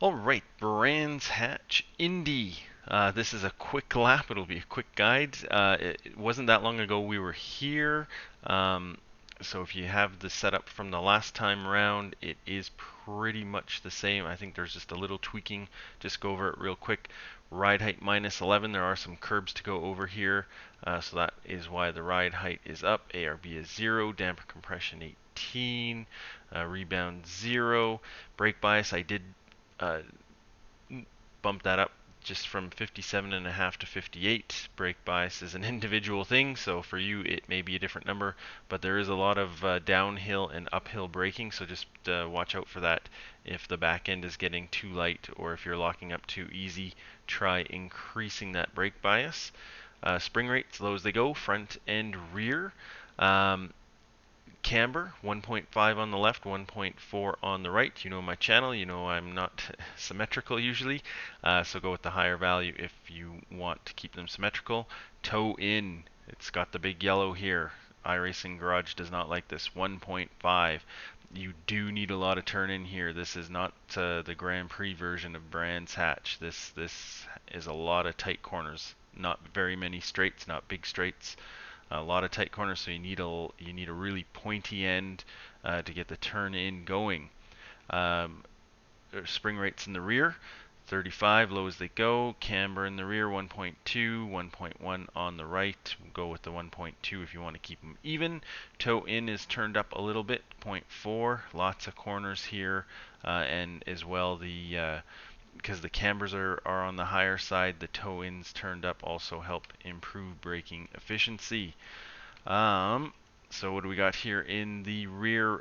All right, Brands Hatch Indy. This is a quick lap. It'll be a quick guide. It wasn't that long ago we were here. Um, so if you have the setup from the last time round, it is pretty much the same. I think there's just a little tweaking. Just go over it real quick. Ride height minus 11. There are some curbs to go over here. So that is why the ride height is up. ARB is 0. Damper compression 18. Rebound 0. Brake bias, I did uh, bump that up just from 57.5 to 58. Brake bias is an individual thing, so for you it may be a different number, but there is a lot of downhill and uphill braking, so just watch out for that. If the back end is getting too light or if you're locking up too easy, try increasing that brake bias. Spring rates, low as they go, front and rear. Um, Camber, 1.5 on the left, 1.4 on the right. You know my channel, you know I'm not symmetrical usually, so go with the higher value if you want to keep them symmetrical. Toe in, it's got the big yellow here. iRacing Garage does not like this, 1.5. You do need a lot of turn in here. This is not the Grand Prix version of Brands Hatch. This is a lot of tight corners, not very many straights, not big straights. A lot of tight corners, so you need a really pointy end to get the turn in going. Um, Spring rates in the rear, 35, low as they go. Camber in the rear, 1.2, 1.1 on the right. We'll go with the 1.2 if you want to keep them even. Toe in is turned up a little bit, 0.4. Lots of corners here, and as well because the cambers are on the higher side, the toe ins turned up also help improve braking efficiency. So what do we got here in the rear?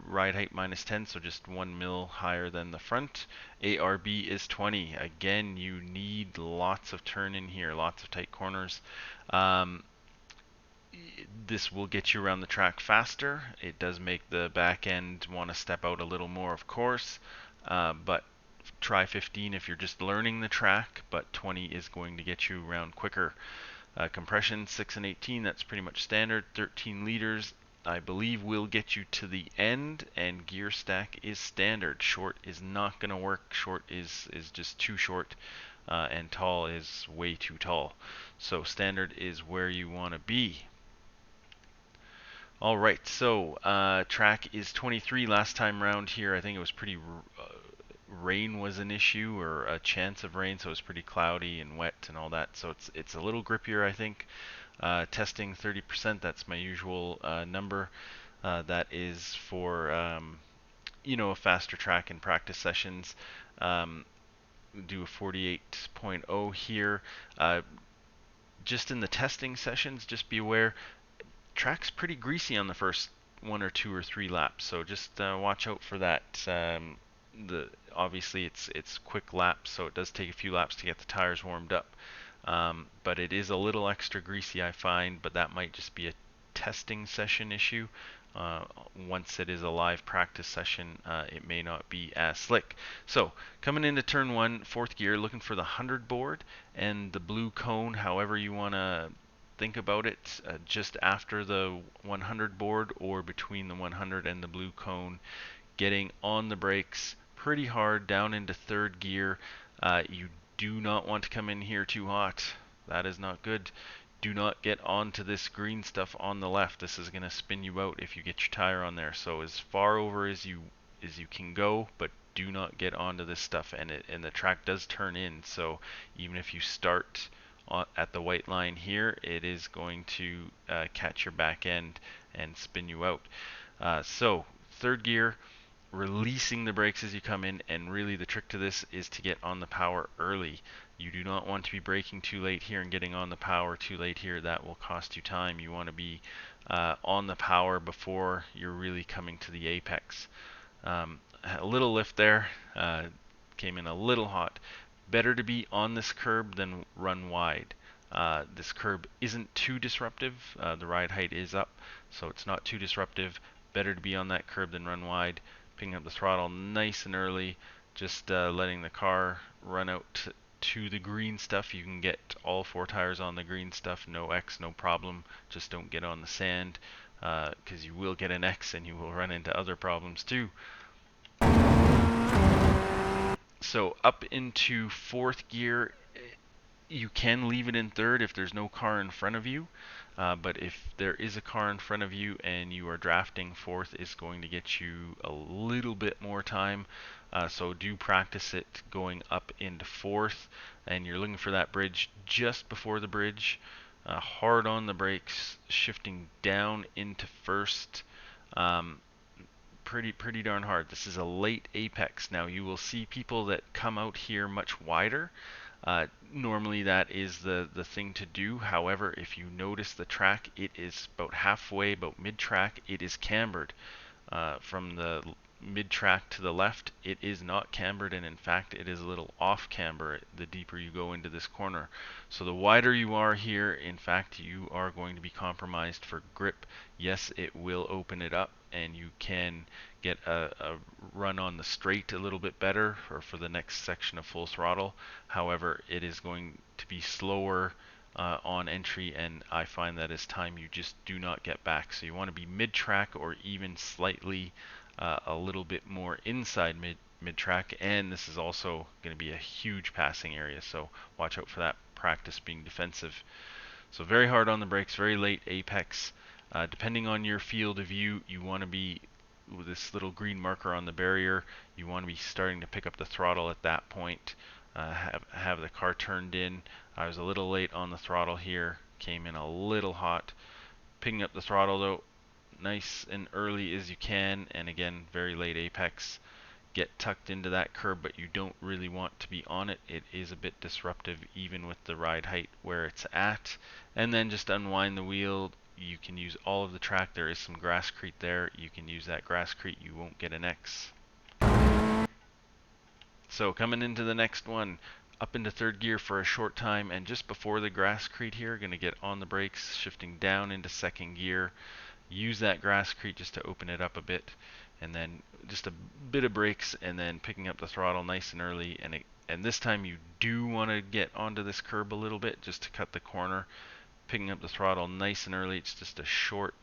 Ride height minus 10, so just 1 mil higher than the front. ARB is 20. Again, you need lots of turn in here, lots of tight corners. This will get you around the track faster. It does make the back end want to step out a little more, of course, but try 15 if you're just learning the track, but 20 is going to get you around quicker. Compression 6 and 18, that's pretty much standard. 13 liters, I believe, will get you to the end, and gear stack is standard. Short is not going to work. Short is just too short, and tall is way too tall. So standard is where you want to be. All right, so track is 23 last time round here. I think it was pretty rain was an issue, or a chance of rain, so it's pretty cloudy and wet and all that. So it's a little grippier, I think. Testing 30%, that's my usual number. That is for a faster track in practice sessions. Do a 48.0 here. Just in the testing sessions, just be aware, track's pretty greasy on the first 1 or 2 or 3 laps, so just watch out for that. Obviously it's quick laps, so it does take a few laps to get the tires warmed up. But it is a little extra greasy, I find, but that might just be a testing session issue. Once it is a live practice session, it may not be as slick. So coming into turn 1, fourth gear, looking for the 100 board and the blue cone, however you want to think about it, just after the 100 board or between the 100 and the blue cone. Getting on the brakes pretty hard down into third gear. You do not want to come in here too hot. That is not good. Do not get onto this green stuff on the left. This is going to spin you out if you get your tire on there. So as far over as you can go, but do not get onto this stuff. And the track does turn in. So even if you start at the white line here, it is going to catch your back end and spin you out. So third gear, releasing the brakes as you come in, and really the trick to this is to get on the power early. You do not want to be braking too late here and getting on the power too late here. That will cost you time. You want to be on the power before you're really coming to the apex. A little lift there, came in a little hot. Better to be on this curb than run wide. This curb isn't too disruptive. The ride height is up, so it's not too disruptive. Better to be on that curb than run wide. Picking up the throttle nice and early, just letting the car run out to the green stuff. You can get all 4 tires on the green stuff, no X, no problem. Just don't get on the sand, because you will get an X and you will run into other problems too. So up into fourth gear, you can leave it in third if there's no car in front of you. But if there is a car in front of you and you are drafting, fourth is going to get you a little bit more time. So do practice it going up into fourth, and you're looking for that bridge just before the bridge. Hard on the brakes, shifting down into first. Um, pretty darn hard. This is a late apex. Now you will see people that come out here much wider. Normally that is the thing to do. However, if you notice the track, it is about halfway, about mid-track, it is cambered. From the mid-track to the left, it is not cambered, and in fact it is a little off camber the deeper you go into this corner. So the wider you are here, in fact you are going to be compromised for grip. Yes, it will open it up and you can get a run on the straight a little bit better, or for the next section of full throttle. However, it is going to be slower on entry, and I find that as time you just do not get back. So you want to be mid-track or even slightly a little bit more inside mid-track, and this is also going to be a huge passing area, so watch out for that practice being defensive. So very hard on the brakes, very late apex. Depending on your field of view, you want to be with this little green marker on the barrier, you want to be starting to pick up the throttle at that point. Have the car turned in. I was a little late on the throttle here, came in a little hot. Picking up the throttle though, nice and early as you can, and again, very late apex. Get tucked into that curb, but you don't really want to be on it. It is a bit disruptive even with the ride height where it's at. And then just unwind the wheel. You can use all of the track. There is some grasscrete there. You can use that grasscrete. You won't get an X. So coming into the next one, up into third gear for a short time, and just before the grasscrete here, going to get on the brakes, shifting down into second gear. Use that grasscrete just to open it up a bit, and then just a bit of brakes, and then picking up the throttle nice and early. And this time you do want to get onto this curb a little bit just to cut the corner. Picking up the throttle nice and early. It's just a short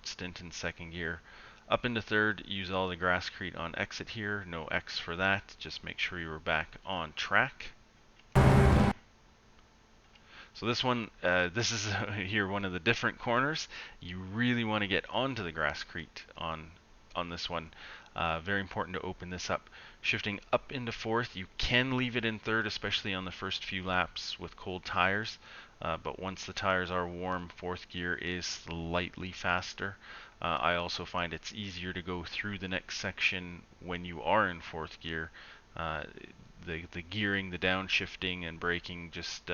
stint in second gear. Up into third, use all the grasscrete on exit here. No X for that. Just make sure you are back on track. So this one, this is here one of the different corners. You really want to get onto the grasscrete on this one. Very important to open this up. Shifting up into fourth, you can leave it in third, especially on the first few laps with cold tires. But once the tires are warm, fourth gear is slightly faster. I also find it's easier to go through the next section when you are in fourth gear. The gearing, the downshifting, and braking just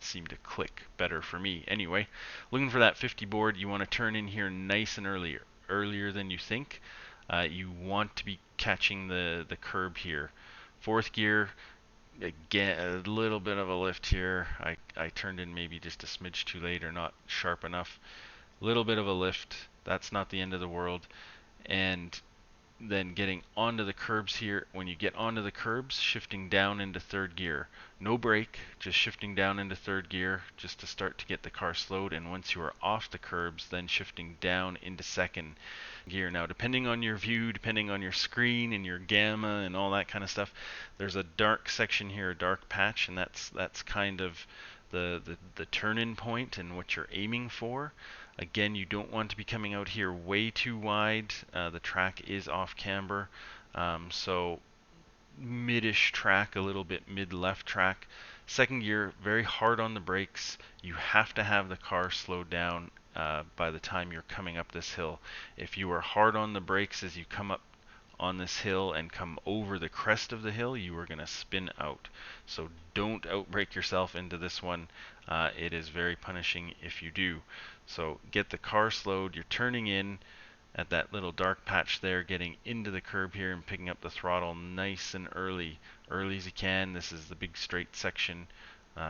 seem to click better for me. Anyway, looking for that 50 board, you want to turn in here nice and earlier than you think. You want to be catching the curb here. Fourth gear, again, a little bit of a lift here. I turned in maybe just a smidge too late or not sharp enough. Little bit of a lift. That's not the end of the world. And then getting onto the curbs here. When you get onto the curbs, shifting down into third gear. No brake, just shifting down into third gear just to start to get the car slowed. And once you are off the curbs, then shifting down into second gear. Now, depending on your view, depending on your screen and your gamma and all that kind of stuff, there's a dark section here, a dark patch, and that's kind of the turn-in point and what you're aiming for. Again, you don't want to be coming out here way too wide. The track is off camber, so mid-ish track, a little bit mid-left track. Second gear, very hard on the brakes. You have to have the car slowed down by the time you're coming up this hill. If you are hard on the brakes as you come up on this hill and come over the crest of the hill, you are going to spin out. So don't outbrake yourself into this one. It is very punishing if you do. So get the car slowed. You're turning in at that little dark patch there, getting into the curb here and picking up the throttle nice and early as you can. This is the big straight section,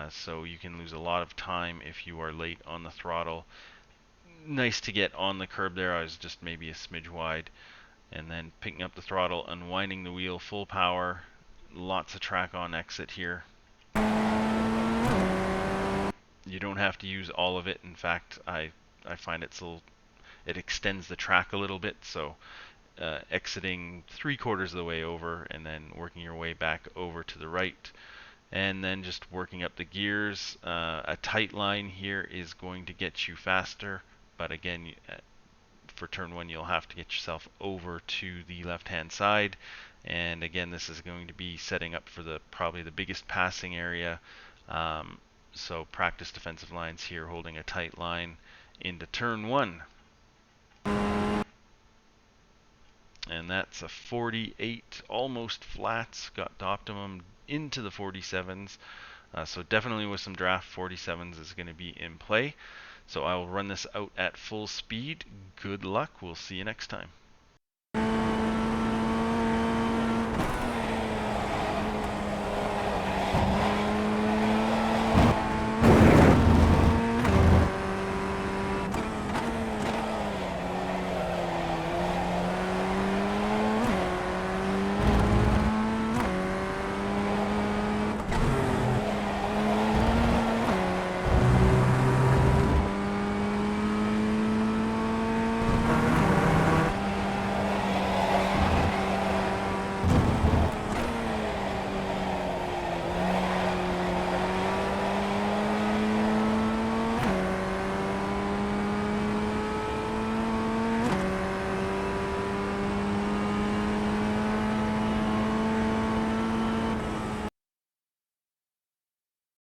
so you can lose a lot of time if you are late on the throttle. Nice to get on the curb there. I was just maybe a smidge wide. And then picking up the throttle, unwinding the wheel, full power. Lots of track on exit here. You don't have to use all of it. In fact, I find it extends the track a little bit, so exiting 3/4 of the way over and then working your way back over to the right, and then just working up the gears. A tight line here is going to get you faster, but again, for turn one you'll have to get yourself over to the left hand side, and again this is going to be setting up for probably the biggest passing area. So practice defensive lines here, holding a tight line into turn one. And that's a 48, almost flats, got the optimum into the 47s. So definitely with some draft, 47s is going to be in play. So I will run this out at full speed. Good luck. We'll see you next time.